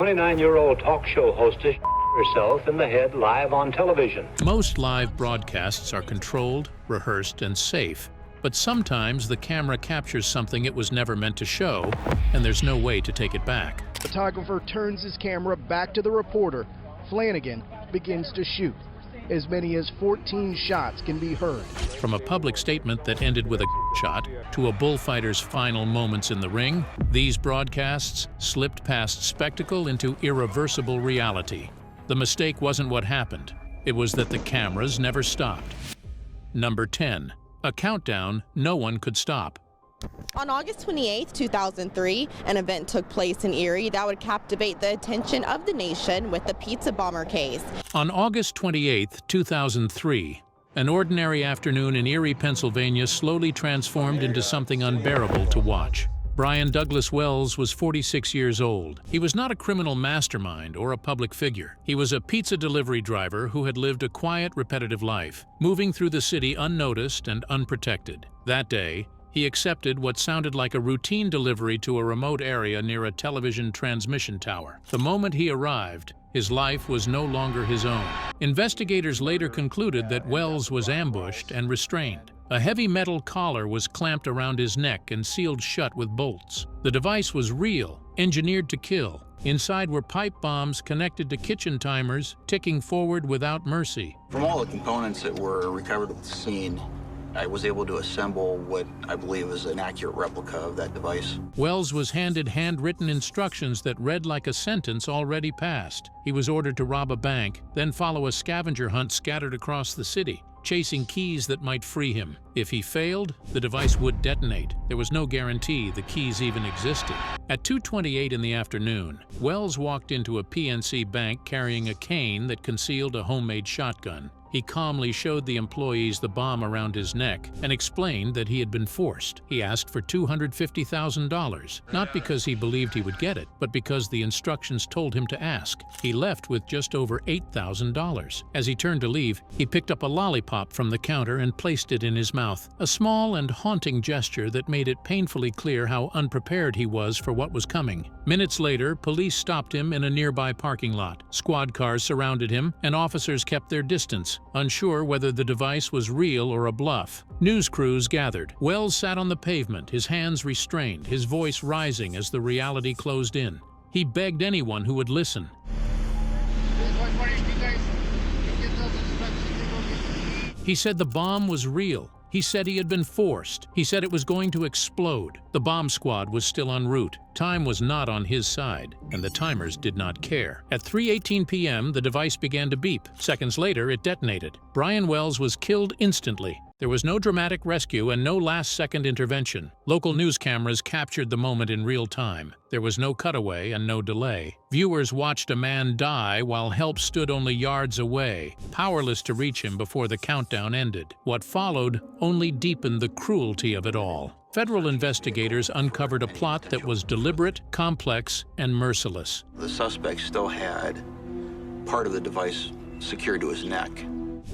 29-year-old talk show hostess herself in the head live on television. Most live broadcasts are controlled, rehearsed, and safe, but sometimes the camera captures something it was never meant to show, and there's no way to take it back. Photographer turns his camera back to the reporter. Flanagan begins to shoot. As many as 14 shots can be heard. From a public statement that ended with a shot to a bullfighter's final moments in the ring, these broadcasts slipped past spectacle into irreversible reality. The mistake wasn't what happened. It was that the cameras never stopped. Number 10. A countdown no one could stop. On August 28, 2003, an event took place in Erie that would captivate the attention of the nation with the pizza bomber case. On August 28, 2003, an ordinary afternoon in Erie, Pennsylvania slowly transformed into something unbearable to watch. Brian Douglas Wells was 46 years old. He was not a criminal mastermind or a public figure. He was a pizza delivery driver who had lived a quiet, repetitive life, moving through the city unnoticed and unprotected. That day, he accepted what sounded like a routine delivery to a remote area near a television transmission tower. The moment he arrived, his life was no longer his own. Investigators later concluded that Wells was ambushed and restrained. A heavy metal collar was clamped around his neck and sealed shut with bolts. The device was real, engineered to kill. Inside were pipe bombs connected to kitchen timers, ticking forward without mercy. From all the components that were recovered at the scene, I was able to assemble what I believe is an accurate replica of that device. Wells was handed handwritten instructions that read like a sentence already passed. He was ordered to rob a bank, then follow a scavenger hunt scattered across the city, chasing keys that might free him. If he failed, the device would detonate. There was no guarantee the keys even existed. At 2:28 in the afternoon, Wells walked into a PNC bank carrying a cane that concealed a homemade shotgun. He calmly showed the employees the bomb around his neck and explained that he had been forced. He asked for $250,000, not because he believed he would get it, but because the instructions told him to ask. He left with just over $8,000. As he turned to leave, he picked up a lollipop from the counter and placed it in his mouth, a small and haunting gesture that made it painfully clear how unprepared he was for what was coming. Minutes later, police stopped him in a nearby parking lot. Squad cars surrounded him, and officers kept their distance, unsure whether the device was real or a bluff. News crews gathered. Wells sat on the pavement, his hands restrained, his voice rising as the reality closed in. He begged anyone who would listen. He said the bomb was real. He said he had been forced. He said it was going to explode. The bomb squad was still en route. Time was not on his side, and the timers did not care. At 3:18 p.m., the device began to beep. Seconds later, it detonated. Brian Wells was killed instantly. There was no dramatic rescue and no last-second intervention. Local news cameras captured the moment in real time. There was no cutaway and no delay. Viewers watched a man die while help stood only yards away, powerless to reach him before the countdown ended. What followed only deepened the cruelty of it all. Federal investigators uncovered a plot that was deliberate, complex, and merciless. The suspect still had part of the device secured to his neck.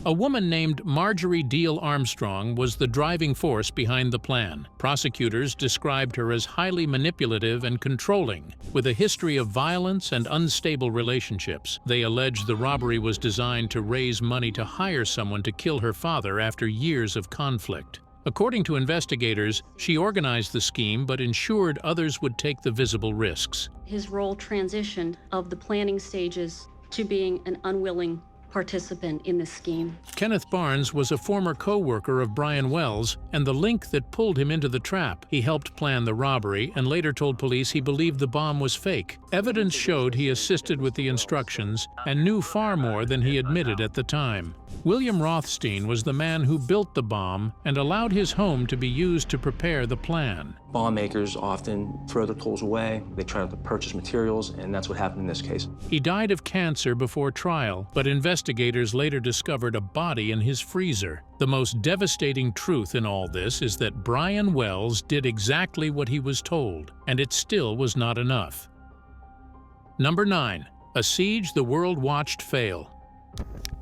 A woman named Marjorie Dale Armstrong was the driving force behind the plan. Prosecutors described her as highly manipulative and controlling, with a history of violence and unstable relationships. They alleged the robbery was designed to raise money to hire someone to kill her father after years of conflict. According to investigators, she organized the scheme but ensured others would take the visible risks. His role transitioned of the planning stages to being an unwilling participant in the scheme. Kenneth Barnes was a former co-worker of Brian Wells and the link that pulled him into the trap. He helped plan the robbery and later told police he believed the bomb was fake. Evidence showed he assisted with the instructions and knew far more than he admitted at the time. William Rothstein was the man who built the bomb and allowed his home to be used to prepare the plan. Bomb makers often throw their tools away. They try to purchase materials, and that's what happened in this case. He died of cancer before trial, but investigators later discovered a body in his freezer. The most devastating truth in all this is that Brian Wells did exactly what he was told, and it still was not enough. Number 9. A siege the world watched fail.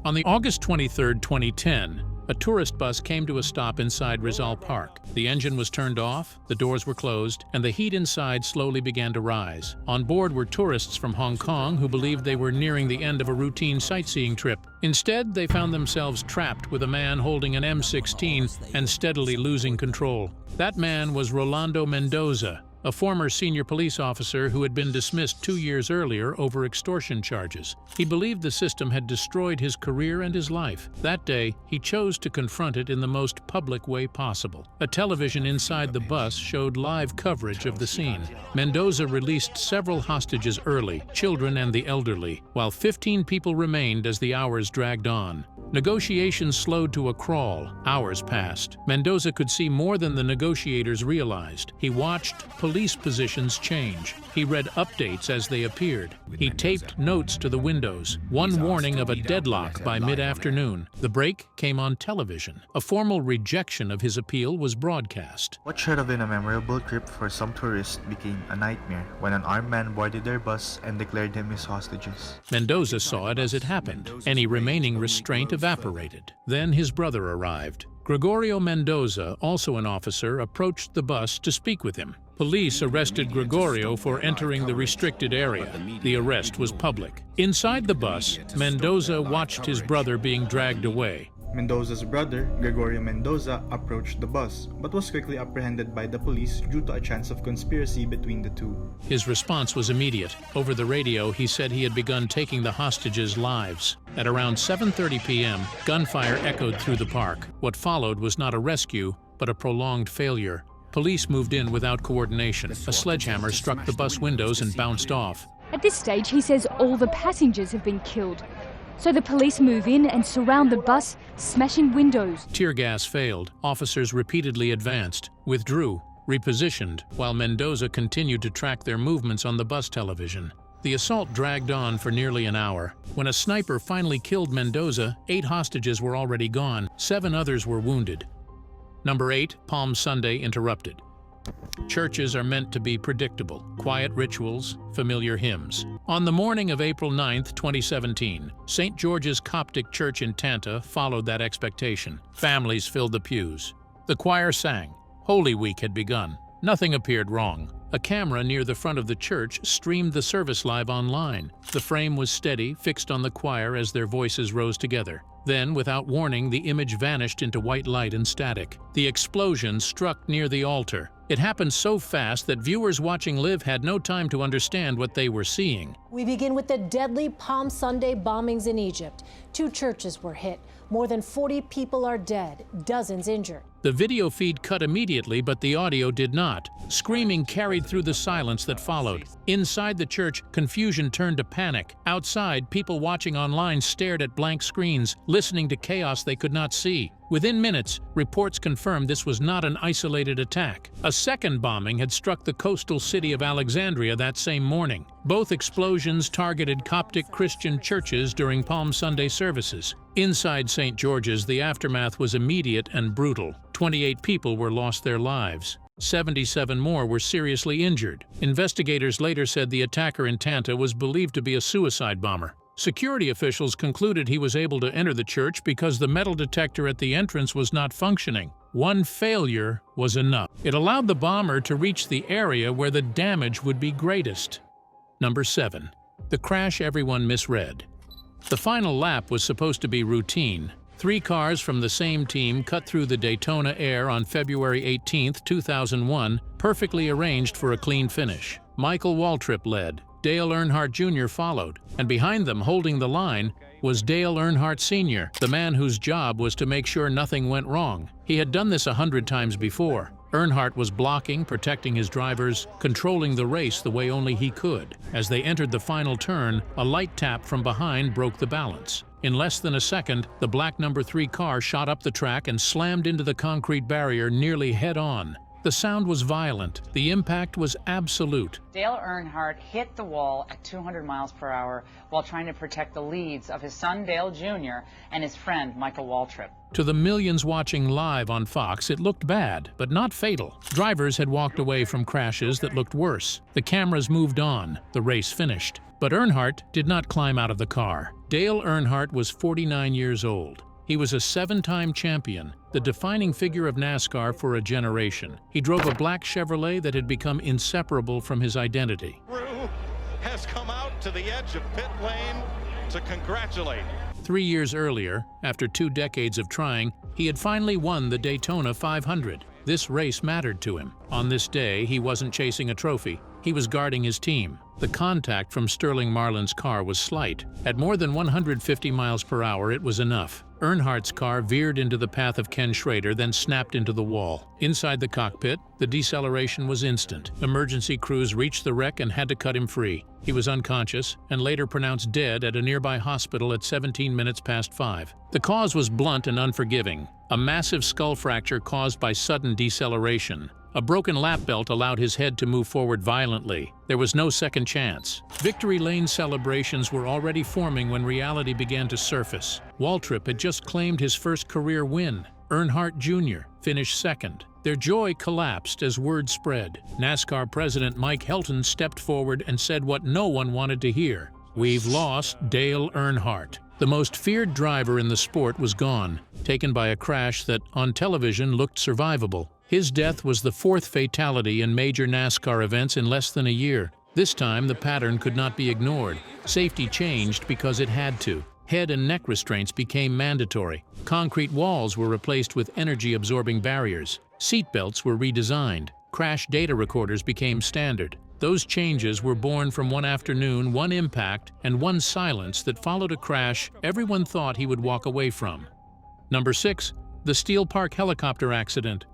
On the August 23, 2010, a tourist bus came to a stop inside Rizal Park. The engine was turned off, the doors were closed, and the heat inside slowly began to rise. On board were tourists from Hong Kong who believed they were nearing the end of a routine sightseeing trip. Instead, they found themselves trapped with a man holding an M16 and steadily losing control. That man was Rolando Mendoza, a former senior police officer who had been dismissed 2 years earlier over extortion charges. He believed the system had destroyed his career and his life. That day, he chose to confront it in the most public way possible. A television inside the bus showed live coverage of the scene. Mendoza released several hostages early, children and the elderly, while 15 people remained as the hours dragged on. Negotiations slowed to a crawl. Hours passed. Mendoza could see more than the negotiators realized. He watched police positions change. He read updates as they appeared. He taped notes to the windows, one warning of a deadlock by mid-afternoon. The break came on television. A formal rejection of his appeal was broadcast. What should have been a memorable trip for some tourists became a nightmare when an armed man boarded their bus and declared them his hostages. Mendoza saw it as it happened. Any remaining restraint evaporated. Then his brother arrived. Gregorio Mendoza, also an officer, approached the bus to speak with him. Police arrested Gregorio for entering the restricted area. The arrest was public. Inside the bus, Mendoza watched his brother being dragged away. Mendoza's brother, Gregorio Mendoza, approached the bus, but was quickly apprehended by the police due to a chance of conspiracy between the two. His response was immediate. Over the radio, he said he had begun taking the hostages' lives. At around 7:30 p.m., gunfire echoed through the park. What followed was not a rescue, but a prolonged failure. Police moved in without coordination. A sledgehammer struck the bus windows and bounced off. At this stage, he says all the passengers have been killed. So the police move in and surround the bus, smashing windows. Tear gas failed. Officers repeatedly advanced, withdrew, repositioned, while Mendoza continued to track their movements on the bus television. The assault dragged on for nearly an hour. When a sniper finally killed Mendoza, 8 hostages were already gone. 7 others were wounded. Number 8, Palm Sunday interrupted. Churches are meant to be predictable. Quiet rituals, familiar hymns. On the morning of April 9, 2017, St. George's Coptic Church in Tanta followed that expectation. Families filled the pews. The choir sang. Holy Week had begun. Nothing appeared wrong. A camera near the front of the church streamed the service live online. The frame was steady, fixed on the choir as their voices rose together. Then, without warning, the image vanished into white light and static. The explosion struck near the altar. It happened so fast that viewers watching live had no time to understand what they were seeing. We begin with the deadly Palm Sunday bombings in Egypt. 2 churches were hit. More than 40 people are dead, dozens injured. The video feed cut immediately, but the audio did not. Screaming carried through the silence that followed. Inside the church, confusion turned to panic. Outside, people watching online stared at blank screens, listening to chaos they could not see. Within minutes, reports confirmed this was not an isolated attack. A second bombing had struck the coastal city of Alexandria that same morning. Both explosions targeted Coptic Christian churches during Palm Sunday services. Inside St. George's, the aftermath was immediate and brutal. 28 people lost their lives. 77 more were seriously injured. Investigators later said the attacker in Tanta was believed to be a suicide bomber. Security officials concluded he was able to enter the church because the metal detector at the entrance was not functioning. One failure was enough. It allowed the bomber to reach the area where the damage would be greatest. Number 7. The crash everyone misread. The final lap was supposed to be routine. 3 cars from the same team cut through the Daytona Air on February 18, 2001, perfectly arranged for a clean finish. Michael Waltrip led. Dale Earnhardt Jr. followed, and behind them, holding the line, was Dale Earnhardt Sr., the man whose job was to make sure nothing went wrong. He had done this 100 times before. Earnhardt was blocking, protecting his drivers, controlling the race the way only he could. As they entered the final turn, a light tap from behind broke the balance. In less than a second, the black number 3 car shot up the track and slammed into the concrete barrier nearly head-on. The sound was violent. The impact was absolute. Dale Earnhardt hit the wall at 200 miles per hour while trying to protect the leads of his son Dale Jr. and his friend Michael Waltrip. To the millions watching live on Fox, it looked bad, but not fatal. Drivers had walked away from crashes that looked worse. The cameras moved on. The race finished. But Earnhardt did not climb out of the car. Dale Earnhardt was 49 years old. He was a 7-time champion, the defining figure of NASCAR for a generation. He drove a black Chevrolet that had become inseparable from his identity. Crew has come out to the edge of pit lane to congratulate. 3 years earlier, after 2 decades of trying, he had finally won the Daytona 500. This race mattered to him. On this day, he wasn't chasing a trophy. He was guarding his team. The contact from Sterling Marlin's car was slight. At more than 150 miles per hour, it was enough. Earnhardt's car veered into the path of Ken Schrader, then snapped into the wall. Inside the cockpit, the deceleration was instant. Emergency crews reached the wreck and had to cut him free. He was unconscious and later pronounced dead at a nearby hospital at 17 minutes past 5. The cause was blunt and unforgiving. A massive skull fracture caused by sudden deceleration. A broken lap belt allowed his head to move forward violently. There was no second chance. Victory Lane celebrations were already forming when reality began to surface. Waltrip had just claimed his first career win. Earnhardt Jr. finished second. Their joy collapsed as word spread. NASCAR President Mike Helton stepped forward and said what no one wanted to hear. "We've lost Dale Earnhardt." The most feared driver in the sport was gone, taken by a crash that, on television, looked survivable. His death was the 4th fatality in major NASCAR events in less than a year. This time, the pattern could not be ignored. Safety changed because it had to. Head and neck restraints became mandatory. Concrete walls were replaced with energy-absorbing barriers. Seatbelts were redesigned. Crash data recorders became standard. Those changes were born from one afternoon, one impact, and one silence that followed a crash everyone thought he would walk away from. Number 6. The Steel Park helicopter accident.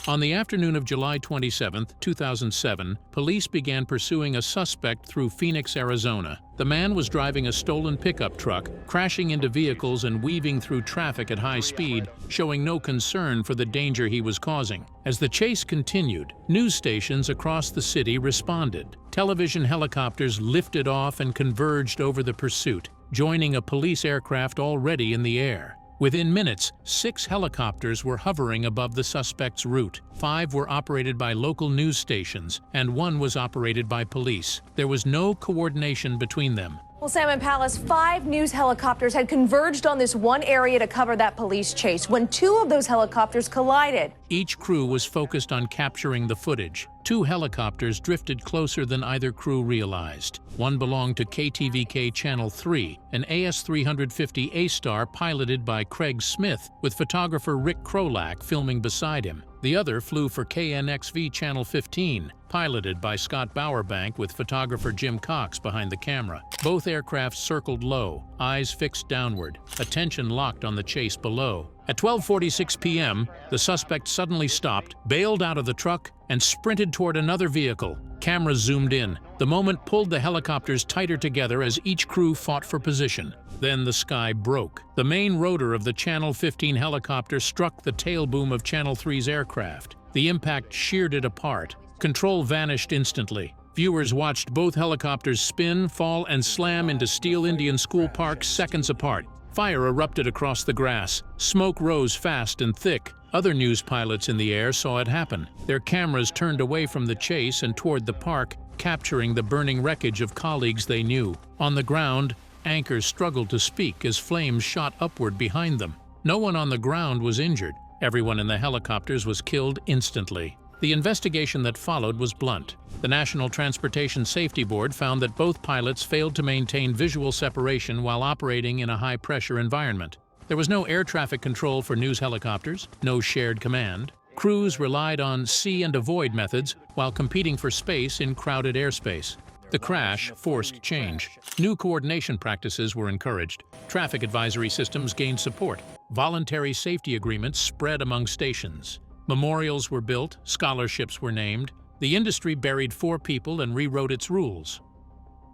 On the afternoon of July 27, 2007, police began pursuing a suspect through Phoenix, Arizona. The man was driving a stolen pickup truck, crashing into vehicles and weaving through traffic at high speed, showing no concern for the danger he was causing. As the chase continued, news stations across the city responded. Television helicopters lifted off and converged over the pursuit, joining a police aircraft already in the air. Within minutes, 6 helicopters were hovering above the suspect's route. 5 were operated by local news stations, and 1 was operated by police. There was no coordination between them. Well, Sam and Palace, 5 news helicopters had converged on this one area to cover that police chase when 2 of those helicopters collided. Each crew was focused on capturing the footage. 2 helicopters drifted closer than either crew realized. One belonged to KTVK Channel 3, an AS-350 A-Star piloted by Craig Smith, with photographer Rick Krolak filming beside him. The other flew for KNXV Channel 15, piloted by Scott Bowerbank with photographer Jim Cox behind the camera. Both aircraft circled low, eyes fixed downward, attention locked on the chase below. At 12:46 p.m., the suspect suddenly stopped, bailed out of the truck, and sprinted toward another vehicle. Cameras zoomed in. The moment pulled the helicopters tighter together as each crew fought for position. Then the sky broke. The main rotor of the Channel 15 helicopter struck the tail boom of Channel 3's aircraft. The impact sheared it apart. Control vanished instantly. Viewers watched both helicopters spin, fall, and slam into Steel Indian School Park seconds apart. Fire erupted across the grass. Smoke rose fast and thick. Other news pilots in the air saw it happen. Their cameras turned away from the chase and toward the park, capturing the burning wreckage of colleagues they knew. On the ground, anchors struggled to speak as flames shot upward behind them. No one on the ground was injured. Everyone in the helicopters was killed instantly. The investigation that followed was blunt. The National Transportation Safety Board found that both pilots failed to maintain visual separation while operating in a high-pressure environment. There was no air traffic control for news helicopters, no shared command. Crews relied on see and avoid methods while competing for space in crowded airspace. The crash forced change. New coordination practices were encouraged. Traffic advisory systems gained support. Voluntary safety agreements spread among stations. Memorials were built, scholarships were named. The industry buried 4 people and rewrote its rules.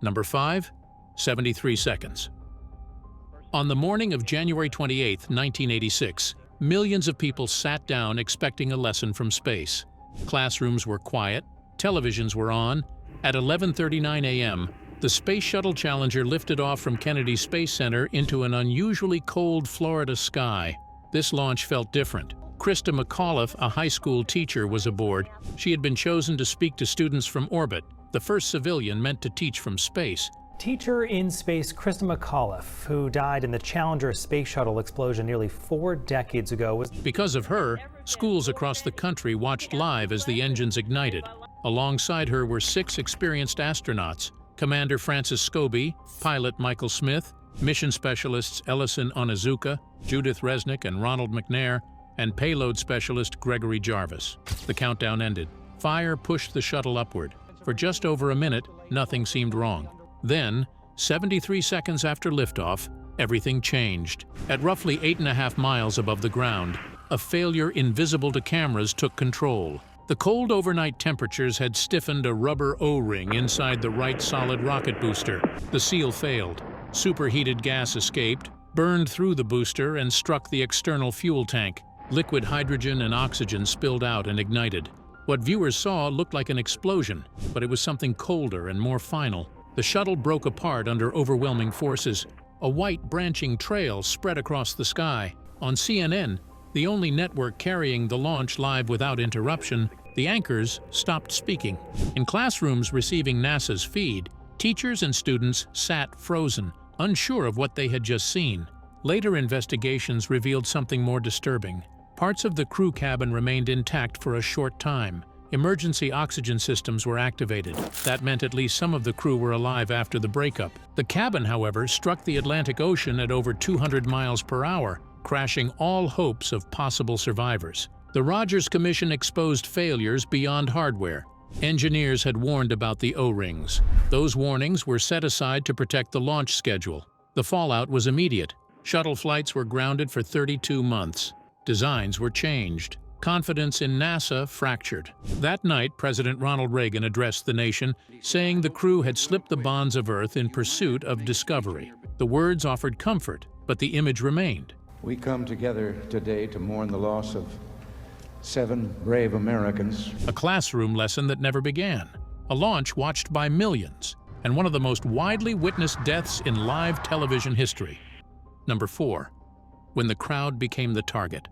Number 5, 73 seconds. On the morning of January 28, 1986, millions of people sat down expecting a lesson from space. Classrooms were quiet, televisions were on. At 11:39 a.m., the Space Shuttle Challenger lifted off from Kennedy Space Center into an unusually cold Florida sky. This launch felt different. Krista McAuliffe, a high school teacher, was aboard. She had been chosen to speak to students from orbit, the first civilian meant to teach from space. Teacher in space Krista McAuliffe, who died in the Challenger space shuttle explosion nearly 4 decades ago, was... Because of her, schools across the country watched live as the engines ignited. Alongside her were 6 experienced astronauts: Commander Francis Scobie, pilot Michael Smith, mission specialists Ellison Onizuka, Judith Resnick, and Ronald McNair, and payload specialist Gregory Jarvis. The countdown ended. Fire pushed the shuttle upward. For just over a minute, nothing seemed wrong. Then, 73 seconds after liftoff, everything changed. At roughly 8.5 miles above the ground, a failure invisible to cameras took control. The cold overnight temperatures had stiffened a rubber O-ring inside the right solid rocket booster. The seal failed. Superheated gas escaped, burned through the booster, and struck the external fuel tank. Liquid hydrogen and oxygen spilled out and ignited. What viewers saw looked like an explosion, but it was something colder and more final. The shuttle broke apart under overwhelming forces. A white branching trail spread across the sky. On CNN, the only network carrying the launch live without interruption, the anchors stopped speaking. In classrooms receiving NASA's feed, teachers and students sat frozen, unsure of what they had just seen. Later investigations revealed something more disturbing. Parts of the crew cabin remained intact for a short time. Emergency oxygen systems were activated. That meant at least some of the crew were alive after the breakup. The cabin, however, struck the Atlantic Ocean at over 200 miles per hour, crashing all hopes of possible survivors. The Rogers Commission exposed failures beyond hardware. Engineers had warned about the O-rings. Those warnings were set aside to protect the launch schedule. The fallout was immediate. Shuttle flights were grounded for 32 months. Designs were changed. Confidence in NASA fractured. That night, President Ronald Reagan addressed the nation, saying the crew had slipped the bonds of Earth in pursuit of discovery. The words offered comfort, but the image remained. We come together today to mourn the loss of 7 brave Americans. A classroom lesson that never began. A launch watched by millions, and one of the most widely witnessed deaths in live television history. Number 4. When the crowd became the target.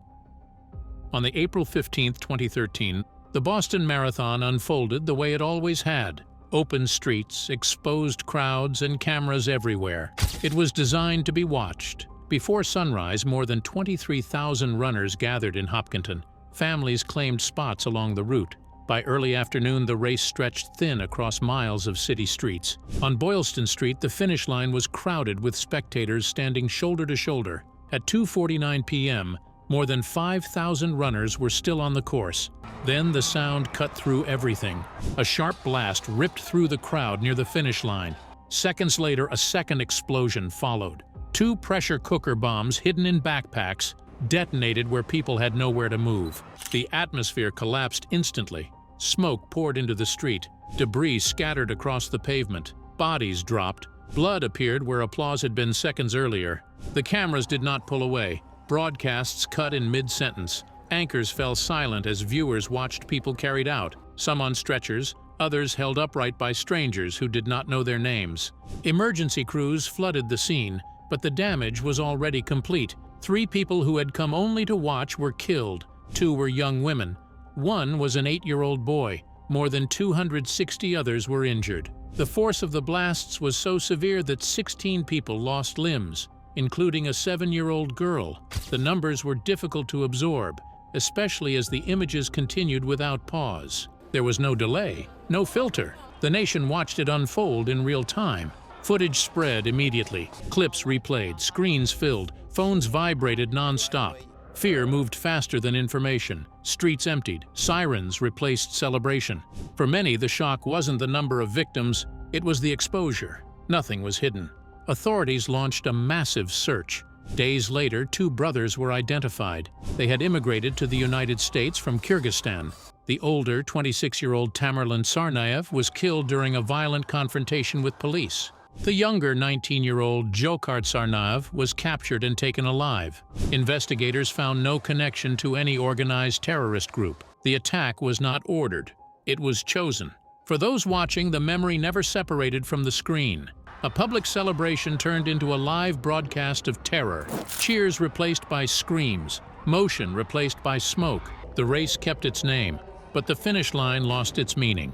On the April 15, 2013, the Boston Marathon unfolded the way it always had. Open streets, exposed crowds, and cameras everywhere. It was designed to be watched. Before sunrise, more than 23,000 runners gathered in Hopkinton. Families claimed spots along the route. By early afternoon, the race stretched thin across miles of city streets. On Boylston Street, the finish line was crowded with spectators standing shoulder to shoulder. At 2:49 p.m., more than 5,000 runners were still on the course. Then the sound cut through everything. A sharp blast ripped through the crowd near the finish line. Seconds later, a second explosion followed. 2 pressure cooker bombs hidden in backpacks detonated where people had nowhere to move. The atmosphere collapsed instantly. Smoke poured into the street. Debris scattered across the pavement. Bodies dropped. Blood appeared where applause had been seconds earlier. The cameras did not pull away. Broadcasts cut in mid-sentence. Anchors fell silent as viewers watched people carried out, some on stretchers, others held upright by strangers who did not know their names. Emergency crews flooded the scene, but the damage was already complete. 3 people who had come only to watch were killed. 2 were young women. 1 was an 8-year-old boy. More than 260 others were injured. The force of the blasts was so severe that 16 people lost limbs, including a 7-year-old girl. The numbers were difficult to absorb, especially as the images continued without pause. There was no delay, no filter. The nation watched it unfold in real time. Footage spread immediately. Clips replayed, screens filled, phones vibrated non-stop. Fear moved faster than information. Streets emptied. Sirens replaced celebration. For many, the shock wasn't the number of victims, it was the exposure. Nothing was hidden. Authorities launched a massive search. Days later, 2 brothers were identified. They had immigrated to the United States from Kyrgyzstan. The older, 26-year-old Tamerlan Tsarnaev was killed during a violent confrontation with police. The younger 19-year-old Dzhokhar Tsarnaev was captured and taken alive. Investigators found no connection to any organized terrorist group. The attack was not ordered. It was chosen. For those watching, the memory never separated from the screen. A public celebration turned into a live broadcast of terror. Cheers replaced by screams. Motion replaced by smoke. The race kept its name, but the finish line lost its meaning.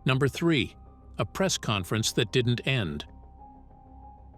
Number 3. A press conference that didn't end.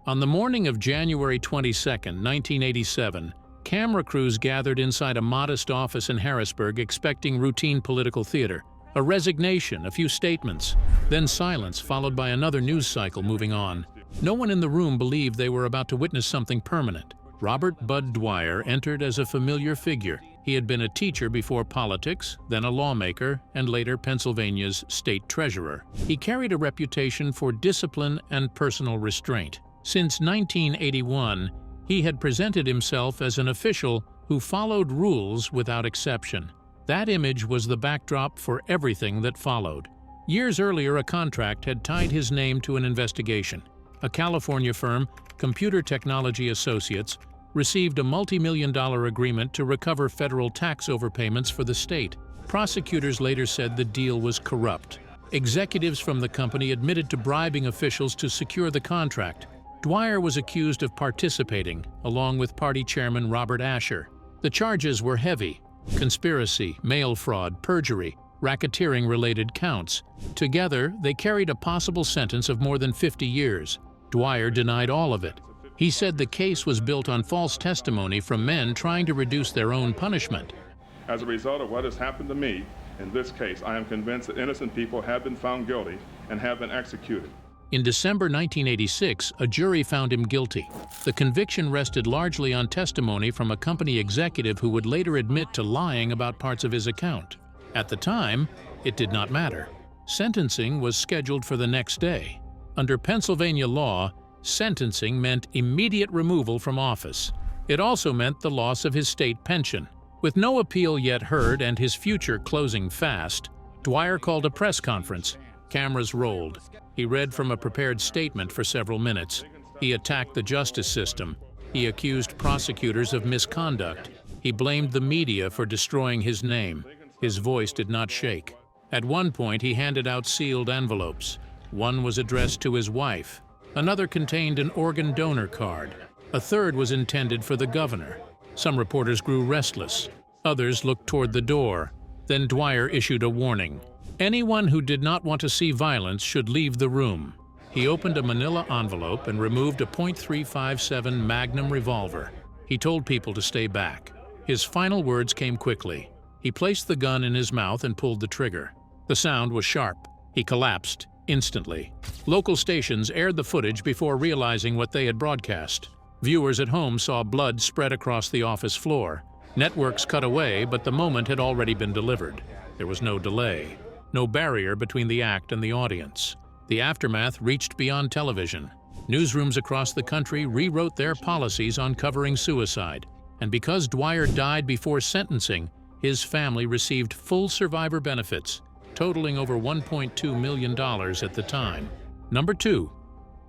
On the morning of January 22, 1987, camera crews gathered inside a modest office in Harrisburg expecting routine political theater. A resignation, a few statements, then silence followed by another news cycle moving on. No one in the room believed they were about to witness something permanent. Robert Budd Dwyer entered as a familiar figure. He had been a teacher before politics, then a lawmaker, and later Pennsylvania's state treasurer. He carried a reputation for discipline and personal restraint. Since 1981, he had presented himself as an official who followed rules without exception. That image was the backdrop for everything that followed. Years earlier, a contract had tied his name to an investigation. A California firm, Computer Technology Associates, received a multi-million-dollar agreement to recover federal tax overpayments for the state. Prosecutors later said the deal was corrupt. Executives from the company admitted to bribing officials to secure the contract. Dwyer was accused of participating, along with party chairman Robert Asher. The charges were heavy: conspiracy, mail fraud, perjury, racketeering-related counts. Together, they carried a possible sentence of more than 50 years. Dwyer denied all of it. He said the case was built on false testimony from men trying to reduce their own punishment. As a result of what has happened to me, in this case, I am convinced that innocent people have been found guilty and have been executed. In December 1986, a jury found him guilty. The conviction rested largely on testimony from a company executive who would later admit to lying about parts of his account. At the time, it did not matter. Sentencing was scheduled for the next day. Under Pennsylvania law, sentencing meant immediate removal from office. It also meant the loss of his state pension. With no appeal yet heard and his future closing fast, Dwyer called a press conference. Cameras rolled. He read from a prepared statement for several minutes. He attacked the justice system. He accused prosecutors of misconduct. He blamed the media for destroying his name. His voice did not shake. At one point, he handed out sealed envelopes. One was addressed to his wife. Another contained an organ donor card. A third was intended for the governor. Some reporters grew restless. Others looked toward the door. Then Dwyer issued a warning. Anyone who did not want to see violence should leave the room. He opened a manila envelope and removed a .357 Magnum revolver. He told people to stay back. His final words came quickly. He placed the gun in his mouth and pulled the trigger. The sound was sharp. He collapsed instantly. Local stations aired the footage before realizing what they had broadcast. Viewers at home saw blood spread across the office floor. Networks cut away, but the moment had already been delivered. There was no delay, no barrier between the act and the audience. The aftermath reached beyond television. Newsrooms across the country rewrote their policies on covering suicide. And because Dwyer died before sentencing, his family received full survivor benefits, totaling over $1.2 million at the time. Number 2.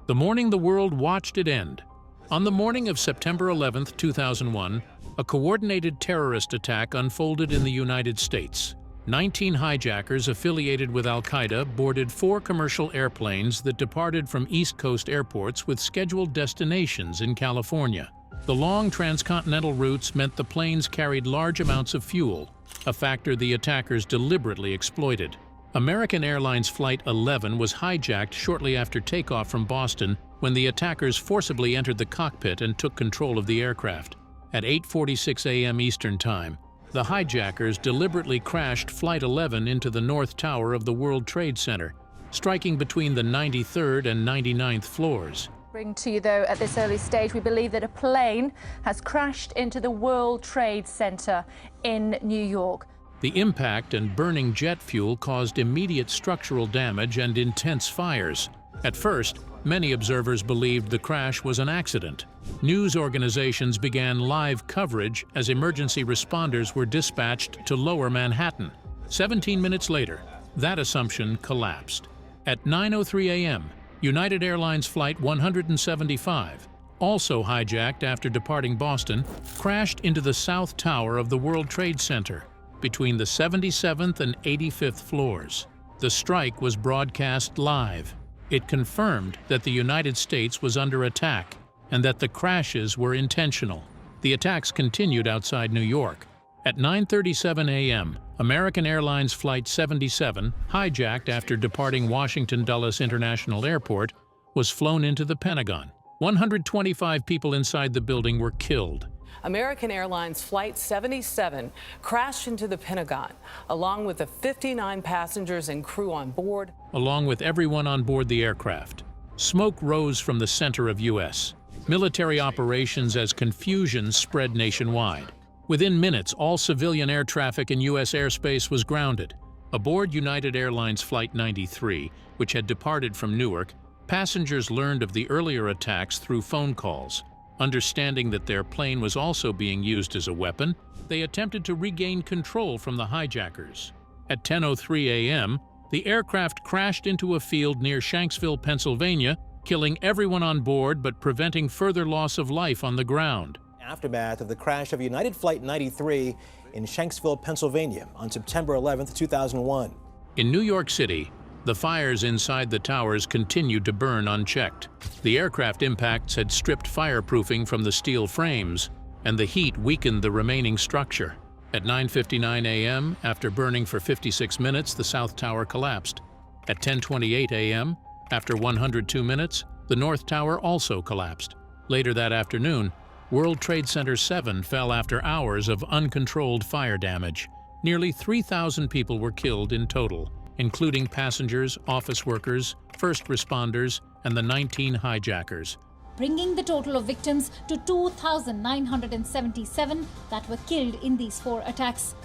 The morning the world watched it end. On the morning of September 11, 2001, a coordinated terrorist attack unfolded in the United States. 19 hijackers affiliated with Al-Qaeda boarded 4 commercial airplanes that departed from East Coast airports with scheduled destinations in California. The long transcontinental routes meant the planes carried large amounts of fuel, a factor the attackers deliberately exploited. American Airlines Flight 11 was hijacked shortly after takeoff from Boston when the attackers forcibly entered the cockpit and took control of the aircraft. At 8:46 a.m. Eastern Time, the hijackers deliberately crashed Flight 11 into the North Tower of the World Trade Center, striking between the 93rd and 99th floors. Bring to you, though, at this early stage, we believe that a plane has crashed into the World Trade Center in New York. The impact and burning jet fuel caused immediate structural damage and intense fires. At first, many observers believed the crash was an accident. News organizations began live coverage as emergency responders were dispatched to Lower Manhattan. 17 minutes later, that assumption collapsed. At 9:03 a.m., United Airlines Flight 175, also hijacked after departing Boston, crashed into the South Tower of the World Trade Center between the 77th and 85th floors. The strike was broadcast live. It confirmed that the United States was under attack and that the crashes were intentional. The attacks continued outside New York. At 9:37 a.m., American Airlines Flight 77, hijacked after departing Washington Dulles International Airport, was flown into the Pentagon. 125 people inside the building were killed. American Airlines Flight 77 crashed into the Pentagon, along with the 59 passengers and crew on board. Along with everyone on board the aircraft. Smoke rose from the center of U.S. military operations as confusion spread nationwide. Within minutes, all civilian air traffic in U.S. airspace was grounded. Aboard United Airlines Flight 93, which had departed from Newark, passengers learned of the earlier attacks through phone calls. Understanding that their plane was also being used as a weapon, they attempted to regain control from the hijackers. At 10:03 a.m., the aircraft crashed into a field near Shanksville, Pennsylvania, killing everyone on board but preventing further loss of life on the ground. Aftermath of the crash of United Flight 93 in Shanksville, Pennsylvania on September 11, 2001. In New York City, the fires inside the towers continued to burn unchecked. The aircraft impacts had stripped fireproofing from the steel frames, and the heat weakened the remaining structure. At 9:59 a.m., after burning for 56 minutes, the South Tower collapsed. At 10:28 a.m., after 102 minutes, the North Tower also collapsed. Later that afternoon, World Trade Center 7 fell after hours of uncontrolled fire damage. Nearly 3,000 people were killed in total, including passengers, office workers, first responders, and the 19 hijackers, bringing the total of victims to 2,977 that were killed in these 4 attacks.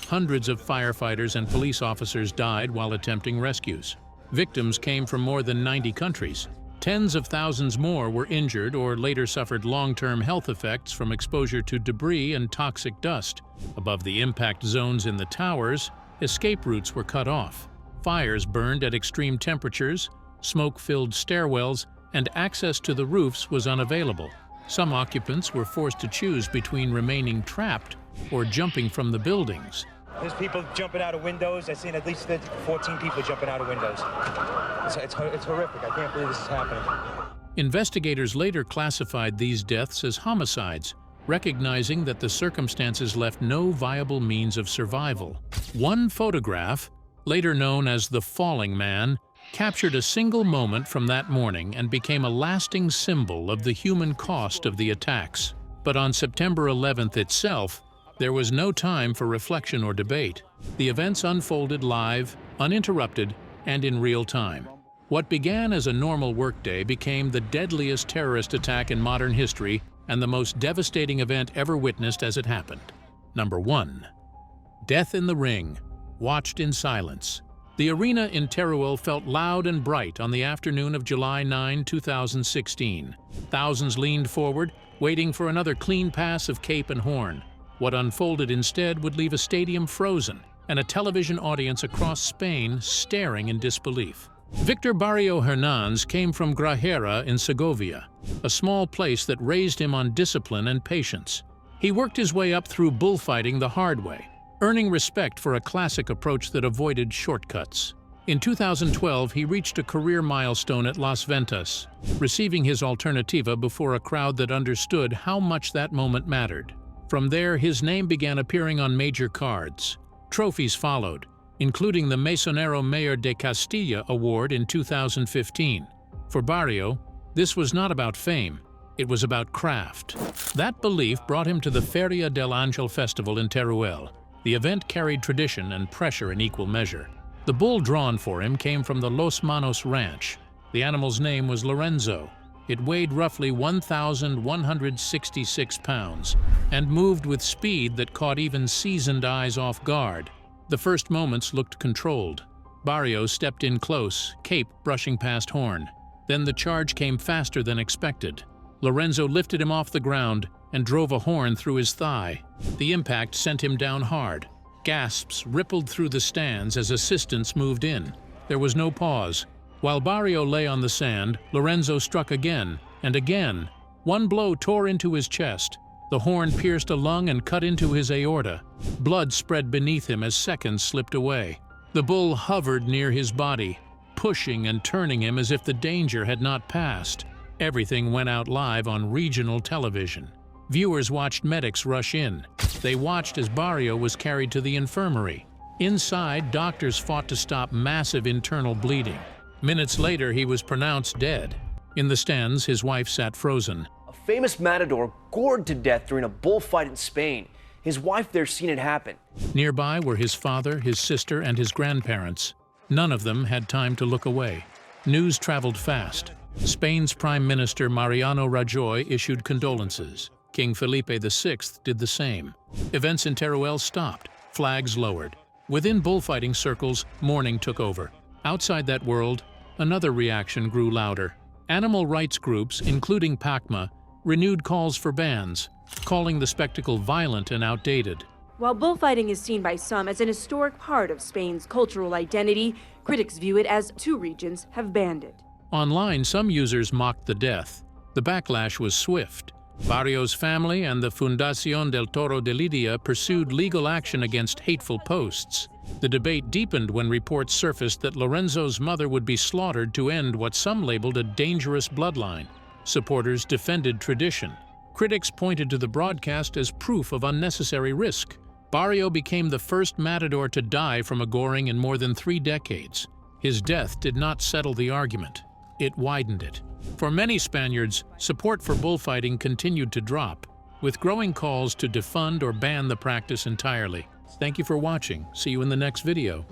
Hundreds of firefighters and police officers died while attempting rescues. Victims came from more than 90 countries. Tens of thousands more were injured or later suffered long-term health effects from exposure to debris and toxic dust. Above the impact zones in the towers, escape routes were cut off. Fires burned at extreme temperatures, smoke-filled stairwells, and access to the roofs was unavailable. Some occupants were forced to choose between remaining trapped or jumping from the buildings. There's people jumping out of windows. I've seen at least 14 people jumping out of windows. It's horrific. I can't believe this is happening. Investigators later classified these deaths as homicides, recognizing that the circumstances left no viable means of survival. One photograph, later known as the Falling Man, captured a single moment from that morning and became a lasting symbol of the human cost of the attacks. But on September 11th itself, there was no time for reflection or debate. The events unfolded live, uninterrupted, and in real time. What began as a normal workday became the deadliest terrorist attack in modern history and the most devastating event ever witnessed as it happened. Number 1. Death in the Ring, watched in silence. The arena in Teruel felt loud and bright on the afternoon of July 9, 2016. Thousands leaned forward, waiting for another clean pass of cape and horn. What unfolded instead would leave a stadium frozen and a television audience across Spain staring in disbelief. Victor Barrio Hernandez came from Grajera in Segovia, a small place that raised him on discipline and patience. He worked his way up through bullfighting the hard way, earning respect for a classic approach that avoided shortcuts. In 2012, he reached a career milestone at Las Ventas, receiving his alternativa before a crowd that understood how much that moment mattered. From there, his name began appearing on major cards. Trophies followed, including the Mesonero Mayor de Castilla Award in 2015. For Barrio, this was not about fame, it was about craft. That belief brought him to the Feria del Ángel Festival in Teruel. The event carried tradition and pressure in equal measure. The bull drawn for him came from the Los Manos Ranch. The animal's name was Lorenzo. It weighed roughly 1,166 pounds and moved with speed that caught even seasoned eyes off guard. The first moments looked controlled. Barrio stepped in close, cape brushing past horn. Then the charge came faster than expected. Lorenzo lifted him off the ground and drove a horn through his thigh. The impact sent him down hard. Gasps rippled through the stands as assistants moved in. There was no pause. While Barrio lay on the sand, Lorenzo struck again and again. One blow tore into his chest. The horn pierced a lung and cut into his aorta. Blood spread beneath him as seconds slipped away. The bull hovered near his body, pushing and turning him as if the danger had not passed. Everything went out live on regional television. Viewers watched medics rush in. They watched as Barrio was carried to the infirmary. Inside, doctors fought to stop massive internal bleeding. Minutes later, he was pronounced dead. In the stands, his wife sat frozen. A famous matador gored to death during a bullfight in Spain. His wife there seen it happen. Nearby were his father, his sister, and his grandparents. None of them had time to look away. News traveled fast. Spain's Prime Minister Mariano Rajoy issued condolences. King Felipe VI did the same. Events in Teruel stopped, flags lowered. Within bullfighting circles, mourning took over. Outside that world, another reaction grew louder. Animal rights groups, including PACMA, renewed calls for bans, calling the spectacle violent and outdated. While bullfighting is seen by some as an historic part of Spain's cultural identity, critics view it as two regions have banned it. Online, some users mocked the death. The backlash was swift. Barrio's family and the Fundación del Toro de Lidia pursued legal action against hateful posts. The debate deepened when reports surfaced that Lorenzo's mother would be slaughtered to end what some labeled a dangerous bloodline. Supporters defended tradition. Critics pointed to the broadcast as proof of unnecessary risk. Barrio became the first matador to die from a goring in more than 3 decades. His death did not settle the argument. It widened it. For many Spaniards, support for bullfighting continued to drop, with growing calls to defund or ban the practice entirely. Thank you for watching. See you in the next video.